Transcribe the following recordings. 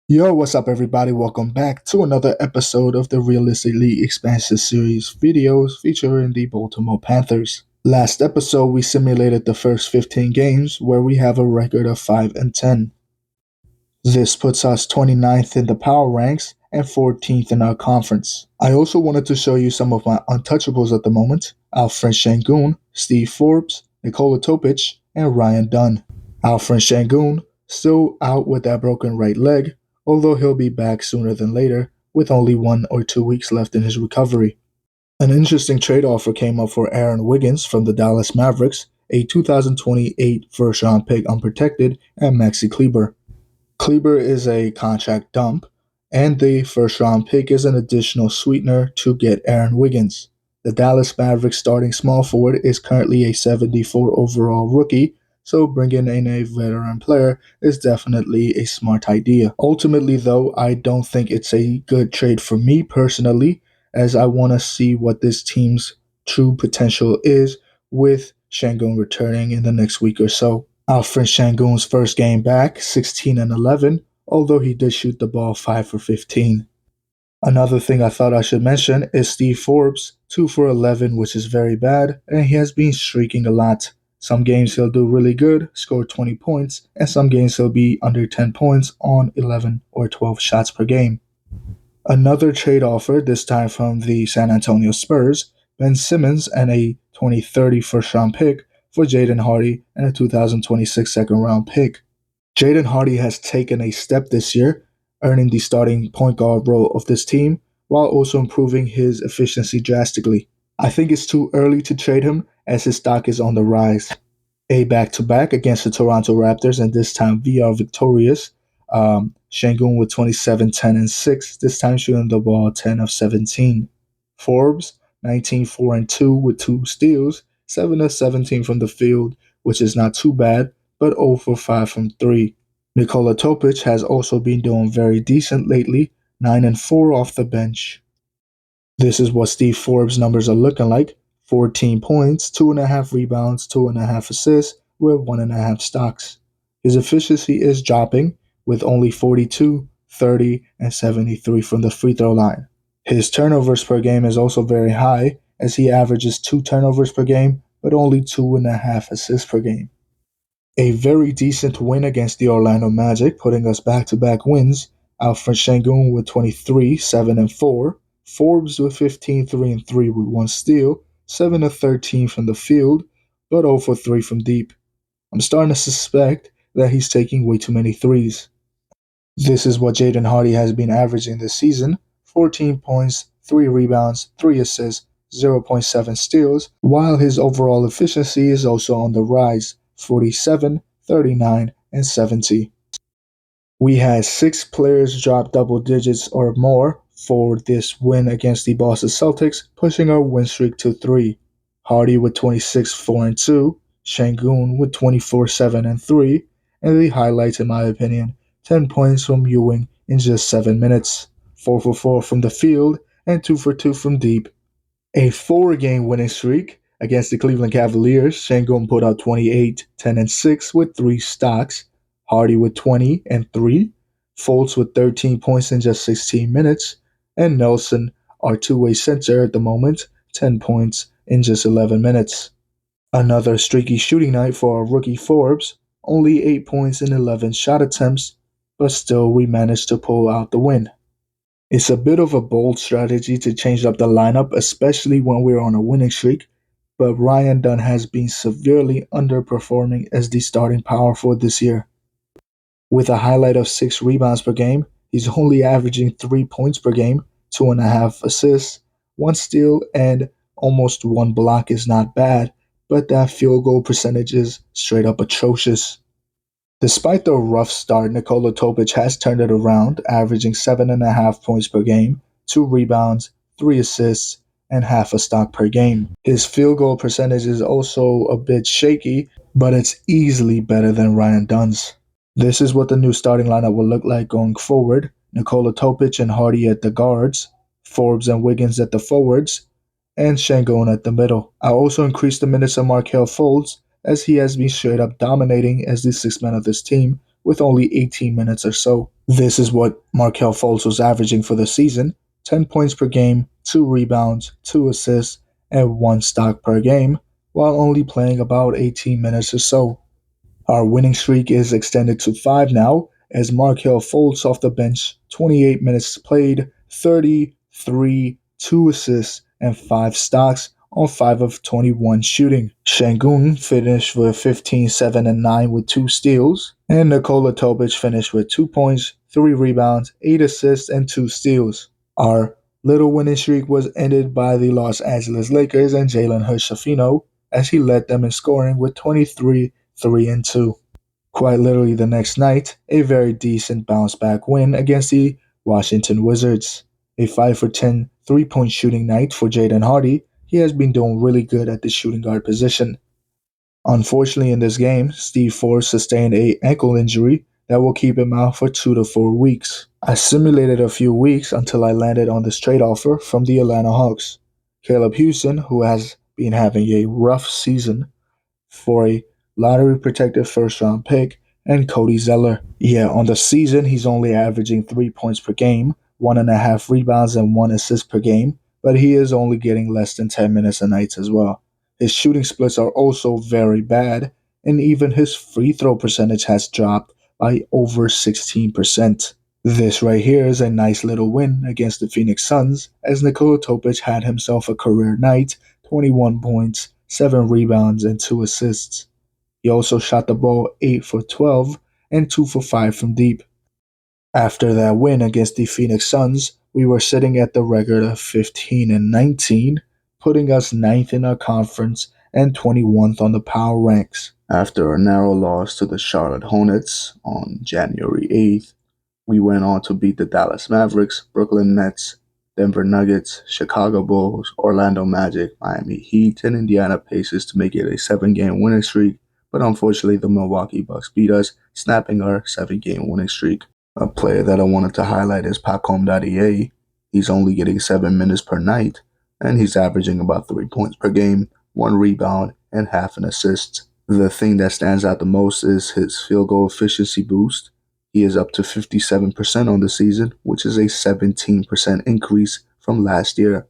Yo, what's up, everybody? Welcome back to another episode of the Realistic League Expansion Series videos featuring the Baltimore Panthers. Last episode, we simulated the first 15 games where we have a record of 5 and 10. This puts us 29th in the power ranks and 14th in our conference. I also wanted to show you some of my untouchables at the moment: Alfred Şengün, Steve Forbes, Nikola Topic, and Ryan Dunn. Alfred Şengün still out with that broken right leg, although he'll be back sooner than later with only 1 or 2 weeks left in his recovery. An interesting trade offer came up for Aaron Wiggins from the Dallas Mavericks, a 2028 first-round pick unprotected, and Maxi Kleber. Kleber is a contract dump, and the first-round pick is an additional sweetener to get Aaron Wiggins. The Dallas Mavericks starting small forward is currently a 74 overall rookie, so bringing in a veteran player is definitely a smart idea. Ultimately, though, I don't think it's a good trade for me personally, as I want to see what this team's true potential is with Şengün returning in the next week or so. Alfred Şengün's first game back, 16 and 11, although he did shoot the ball 5 for 15. Another thing I thought I should mention is Steve Forbes, 2 for 11, which is very bad, and he has been streaking a lot. Some games he'll do really good, score 20 points, and some games he'll be under 10 points on 11 or 12 shots per game. Another trade offer, this time from the San Antonio Spurs: Ben Simmons and a 2030 first-round pick for Jaden Hardy and a 2026 second-round pick. Jaden Hardy has taken a step this year, earning the starting point guard role of this team, while also improving his efficiency drastically. I think it's too early to trade him, as his stock is on the rise. A back-to-back against the Toronto Raptors, and this time we are victorious. Şengün with 27, 10, and 6, this time shooting the ball 10 of 17. Forbes, 19, 4, and 2 with 2 steals, 7 of 17 from the field, which is not too bad, but 0 for 5 from 3. Nikola Topic has also been doing very decent lately, 9 and 4 off the bench. This is what Steve Forbes' numbers are looking like: 14 points, 2.5 rebounds, 2.5 assists, with 1.5 stocks. His efficiency is dropping, with only 42, 30, and 73 from the free throw line. His turnovers per game is also very high, as he averages 2 turnovers per game, but only 2.5 assists per game. A very decent win against the Orlando Magic, putting us back-to-back wins: Alfred Şengün with 23, 7, and 4, Forbes with 15, 3, and 3 with 1 steal, 7 of 13 from the field, but 0 for 3 from deep. I'm starting to suspect that he's taking way too many threes. This is what Jaden Hardy has been averaging this season: 14 points, 3 rebounds, 3 assists, 0.7 steals, while his overall efficiency is also on the rise: 47, 39, and 70. We had 6 players drop double digits or more for this win against the Boston Celtics, pushing our win streak to 3. Hardy with 26, 4, and 2, Şengün with 24, 7, and 3, and the highlights, in my opinion: 10 points from Ewing in just 7 minutes, 4 for 4 from the field, and 2 for 2 from deep. A 4-game winning streak against the Cleveland Cavaliers: Şengün put out 28, 10, and 6 with 3 stocks, Hardy with 20 and 3, Fultz with 13 points in just 16 minutes, and Nelson, our two-way center at the moment, 10 points in just 11 minutes. Another streaky shooting night for our rookie Forbes: only 8 points in 11 shot attempts, but still we managed to pull out the win. It's a bit of a bold strategy to change up the lineup, especially when we're on a winning streak, but Ryan Dunn has been severely underperforming as the starting power forward this year. With a highlight of 6 rebounds per game, he's only averaging 3 points per game, 2.5 assists, 1 steal, and almost 1 block is not bad, but that field goal percentage is straight up atrocious. Despite the rough start, Nikola Topic has turned it around, averaging 7.5 points per game, 2 rebounds, 3 assists, and half a stock per game. His field goal percentage is also a bit shaky, but it's easily better than Ryan Dunn's. This is what the new starting lineup will look like going forward: Nikola Topic and Hardy at the guards, Forbes and Wiggins at the forwards, and Şengün at the middle. I also increased the minutes of Markelle Fultz, as he has been straight up dominating as the 6th man of this team, with only 18 minutes or so. This is what Markelle Fultz was averaging for the season: 10 points per game, 2 rebounds, 2 assists, and 1 stock per game, while only playing about 18 minutes or so. Our winning streak is extended to 5 now, as Markelle Fultz off the bench, 28 minutes played, 33, 2 assists, and 5 stocks on 5 of 21 shooting. Şengün finished with 15, 7, and 9 with 2 steals, and Nikola Topic finished with 2 points, 3 rebounds, 8 assists, and 2 steals. Our little winning streak was ended by the Los Angeles Lakers and Jalen Hood-Schifino, as he led them in scoring with 23, 3, and 2. Quite literally the next night, a very decent bounce back win against the Washington Wizards. A 5 for 10 3-point shooting night for Jaden Hardy. He has been doing really good at the shooting guard position. Unfortunately, in this game, Steve Forbes sustained a ankle injury that will keep him out for 2 to 4 weeks. I simulated a few weeks until I landed on this trade offer from the Atlanta Hawks. Caleb Houston, who has been having a rough season, for a lottery protected first round pick, and Cody Zeller. Yeah, on the season, he's only averaging 3 points per game, 1.5 rebounds, and 1 assist per game, but he is only getting less than 10 minutes a night as well. His shooting splits are also very bad, and even his free throw percentage has dropped by over 16%. This right here is a nice little win against the Phoenix Suns, as Nikola Topic had himself a career night, 21 points, 7 rebounds, and 2 assists. He also shot the ball 8 for 12 and 2 for 5 from deep. After that win against the Phoenix Suns, we were sitting at the record of 15 and 19, putting us 9th in our conference and 21th on the power ranks. After a narrow loss to the Charlotte Hornets on January 8th, we went on to beat the Dallas Mavericks, Brooklyn Nets, Denver Nuggets, Chicago Bulls, Orlando Magic, Miami Heat, and Indiana Pacers to make it a 7-game winning streak, but unfortunately the Milwaukee Bucks beat us, snapping our 7-game winning streak. A player that I wanted to highlight is Pacom Dadie. He's only getting 7 minutes per night, and he's averaging about 3 points per game, 1 rebound, and half an assist. The thing that stands out the most is his field goal efficiency boost. He is up to 57% on the season, which is a 17% increase from last year.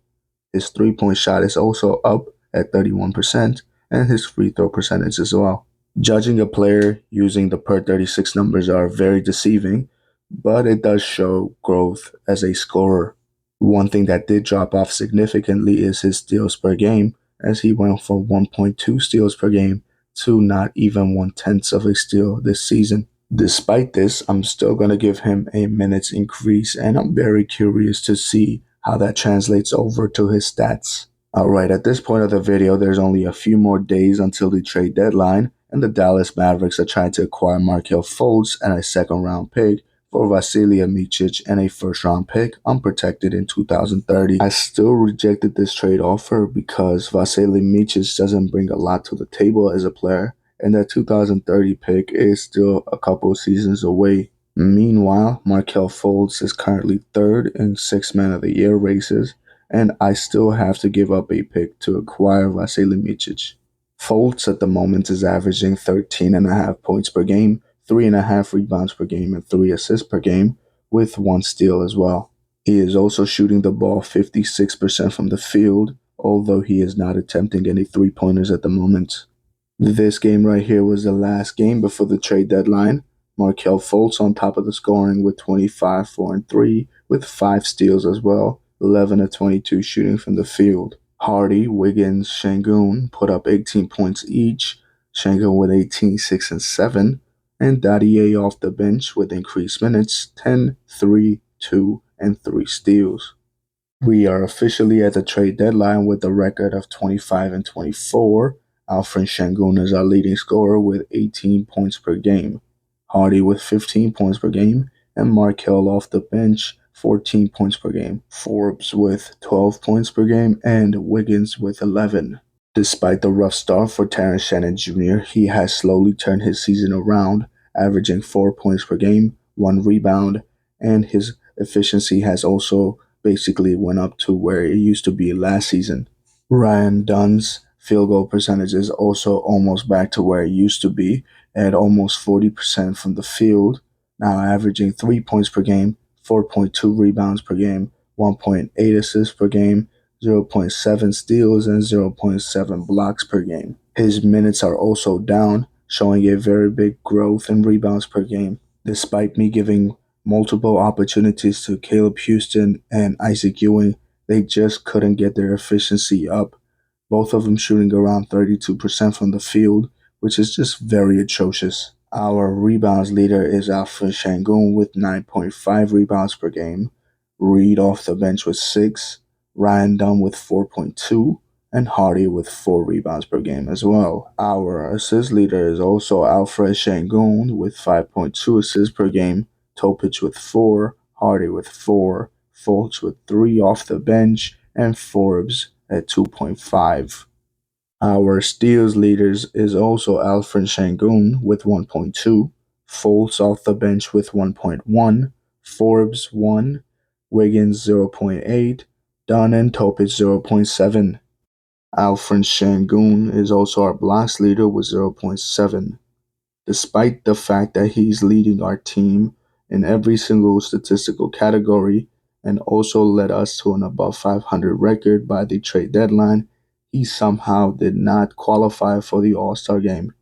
His 3-point shot is also up at 31%, and his free throw percentage as well. Judging a player using the per 36 numbers are very deceiving, but it does show growth as a scorer. One thing that did drop off significantly is his steals per game, as he went from 1.2 steals per game to not even 1/10 of a steal this season. Despite this, I'm still going to give him a minutes increase, and I'm very curious to see how that translates over to his stats. Alright, at this point of the video, there's only a few more days until the trade deadline, and the Dallas Mavericks are trying to acquire Markelle Fultz and a second-round pick for Vasilije Micić and a first-round pick, unprotected in 2030. I still rejected this trade offer because Vasilije Micić doesn't bring a lot to the table as a player, and that 2030 pick is still a couple of seasons away. Meanwhile, Markelle Fultz is currently 3rd in 6 Man of the Year races, and I still have to give up a pick to acquire Vasilije Micić. Fultz at the moment is averaging 13.5 points per game, 3.5 rebounds per game, and 3 assists per game, with 1 steal as well. He is also shooting the ball 56% from the field, although he is not attempting any 3-pointers at the moment. This game right here was the last game before the trade deadline. Markelle Fultz on top of the scoring with 25, 4, and 3, with 5 steals as well, 11 of 22 shooting from the field. Hardy, Wiggins, Şengün put up 18 points each, Şengün with 18, 6, and 7, and Dadie off the bench with increased minutes, 10, 3, 2, and 3 steals. We are officially at the trade deadline with a record of 25 and 24. Alperen Şengün is our leading scorer with 18 points per game, Hardy with 15 points per game, and Markelle off the bench 14 points per game, Forbes with 12 points per game, and Wiggins with 11. Despite the rough start for Terrence Shannon Jr., he has slowly turned his season around, averaging 4 points per game, 1 rebound, and his efficiency has also basically went up to where it used to be last season. Ryan Dunn's field goal percentage is also almost back to where it used to be, at almost 40% from the field, now averaging 3 points per game, 4.2 rebounds per game, 1.8 assists per game, 0.7 steals, and 0.7 blocks per game. His minutes are also down, showing a very big growth in rebounds per game. Despite me giving multiple opportunities to Caleb Houston and Isaac Ewing, they just couldn't get their efficiency up. Both of them shooting around 32% from the field, which is just very atrocious. Our rebounds leader is Alfred Sengun with 9.5 rebounds per game, Reed off the bench with 6, Ryan Dunn with 4.2, and Hardy with 4 rebounds per game as well. Our assist leader is also Alfred Sengun with 5.2 assists per game, Topic with 4, Hardy with 4, Fultz with 3 off the bench, and Forbes at 2.5. Our steals leaders is also Alfred Sengun with 1.2, Fultz off the bench with 1.1, Forbes 1, Wiggins 0.8, Dunn and Topic 0.7. Alfred Sengun is also our blocks leader with 0.7. Despite the fact that he's leading our team in every single statistical category and also led us to an above 500 record by the trade deadline, he somehow did not qualify for the All-Star game.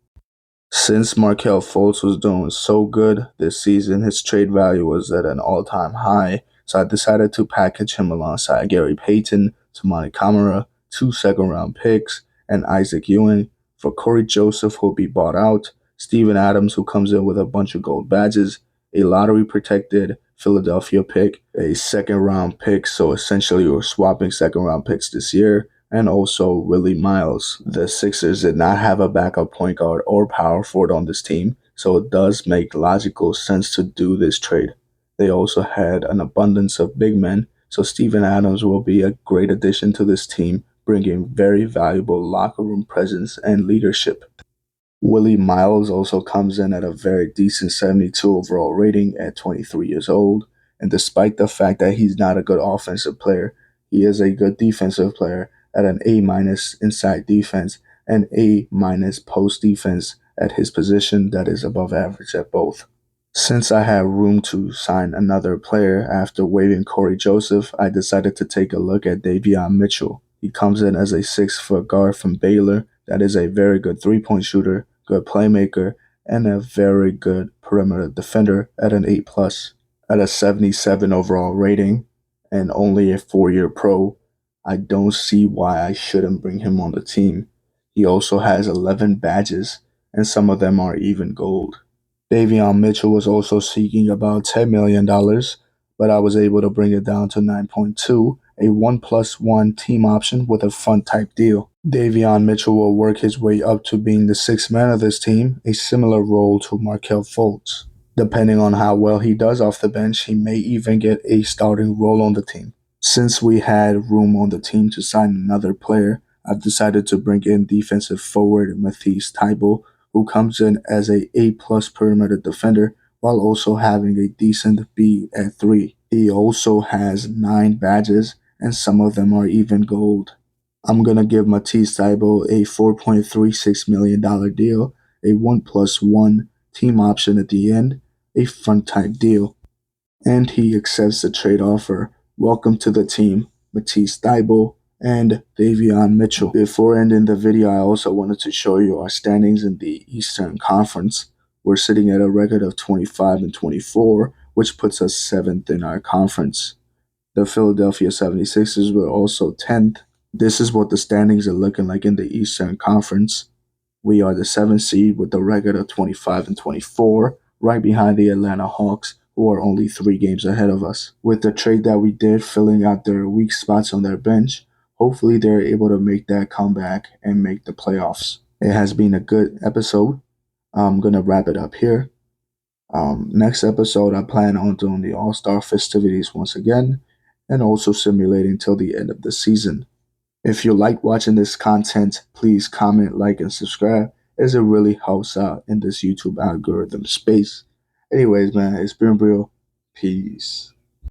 Since Markelle Fultz was doing so good this season, his trade value was at an all-time high, so I decided to package him alongside Gary Payton, Toumani Camara, 2 second-round picks, and Isaac Ewing for Corey Joseph, who'll be bought out, Steven Adams, who comes in with a bunch of gold badges, a lottery-protected Philadelphia pick, a second-round pick, so essentially we're swapping second-round picks this year, and also Willie Miles. The Sixers did not have a backup point guard or power forward on this team, so it does make logical sense to do this trade. They also had an abundance of big men, so Steven Adams will be a great addition to this team, bringing very valuable locker room presence and leadership. Willie Miles also comes in at a very decent 72 overall rating at 23 years old, and despite the fact that he's not a good offensive player, he is a good defensive player at an A- inside defense and A- post defense at his position that is above average at both. Since I had room to sign another player after waiving Corey Joseph, I decided to take a look at Davion Mitchell. He comes in as a 6-foot guard from Baylor that is a very good three-point shooter, good playmaker, and a very good perimeter defender at an 8+. At a 77 overall rating and only a 4-year pro, I don't see why I shouldn't bring him on the team. He also has 11 badges, and some of them are even gold. Davion Mitchell was also seeking about $10 million, but I was able to bring it down to 9.2, a 1+1 team option with a fund type deal. Davion Mitchell will work his way up to being the 6th man of this team, a similar role to Markelle Fultz. Depending on how well he does off the bench, he may even get a starting role on the team. Since we had room on the team to sign another player, I've decided to bring in defensive forward Matisse Thybulle, who comes in as a A+ perimeter defender while also having a decent B at 3. He also has 9 badges, and some of them are even gold. I'm going to give Matisse Thybulle a $4.36 million deal, a 1+1 team option at the end, a fund type deal, and he accepts the trade offer. Welcome to the team, Matisse Thybulle and Davion Mitchell. Before ending the video, I also wanted to show you our standings in the Eastern Conference. We're sitting at a record of 25-24, which puts us 7th in our conference. The Philadelphia 76ers were also 10th. This is what the standings are looking like in the Eastern Conference. We are the 7th seed with a record of 25-24, right behind the Atlanta Hawks, who are only 3 games ahead of us. With the trade that we did, filling out their weak spots on their bench, hopefully they're able to make that comeback and make the playoffs. It has been a good episode. I'm going to wrap it up here. Next episode, I plan on doing the All-Star festivities once again, and also simulating till the end of the season. If you like watching this content, please comment, like, and subscribe, as it really helps out in this YouTube algorithm space. Anyways, man, it's been real. Peace.